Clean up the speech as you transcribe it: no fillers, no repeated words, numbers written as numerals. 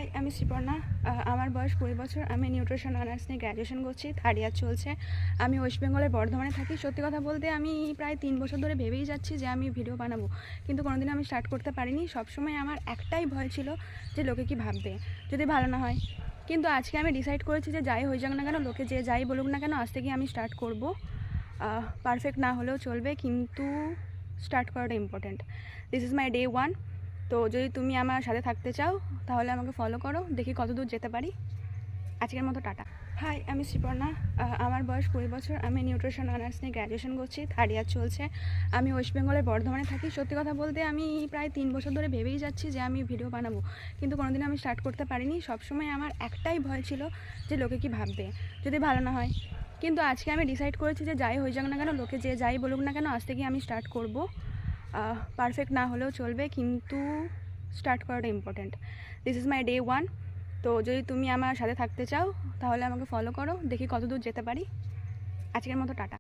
High, আমি শ্রীপর্ণা। আমার বয়স 20 বছর। আমি নিউট্রিশন অনার্স নিয়ে গ্র্যাজুয়েশন করছি, থার্ড ইয়ার চলছে। আমি ওয়েস্ট বেঙ্গলের বর্ধমানে থাকি। সত্যি কথা বলতে আমি প্রায় 3 বছর ধরে ভেবেই যাচ্ছি যে আমি ভিডিও বানাবো, কিন্তু কোনোদিন আমি স্টার্ট করতে পারিনি। সবসময় আমার একটাই ভয় ছিল যে লোকে কি ভাববে যদি ভালো না হয়। কিন্তু আজকে আমি ডিসাইড করেছি যে যাই হয়ে যাক না কেন, লোকে যে যাই বলুক না কেন, আজ থেকে আমি স্টার্ট করব। পারফেক্ট না হলেও চলবে, কিন্তু স্টার্ট করাটা important. This is my day 1। তো যদি তুমি আমার সাথে থাকতে চাও তাহলে আমাকে ফলো করো, দেখি কত দূর যেতে পারি। আজকের মতো টাটা। হাই, আমি শ্রীপর্ণা। আমার বয়স 20 বছর। আমি নিউট্রিশন অনার্স নিয়ে গ্র্যাজুয়েশন করছি, থার্ড ইয়ার চলছে। আমি ওয়েস্ট বেঙ্গলের বর্ধমানে থাকি। সত্যি কথা বলতে আমি প্রায় 3 বছর ধরে ভেবেই যাচ্ছি যে আমি ভিডিও বানাবো, কিন্তু কোনোদিন আমি স্টার্ট করতে পারিনি। সবসময় আমার একটাই ভয় ছিল যে লোকে কি ভাববে যদি ভালো না হয়। কিন্তু আজকে আমি ডিসাইড করেছি যে যাই হয়ে যাক না কেন, লোকে যে যাই বলুক না কেন, আজ থেকে আমি স্টার্ট করব। পারফেক্ট না হলেও চলবে, কিন্তু স্টার্ট করাটা important. This is my day 1। তো যদি তুমি আমার সাথে থাকতে চাও তাহলে আমাকে ফলো করো, দেখি কত দূর যেতে পারি। আজকের মতো টাটা।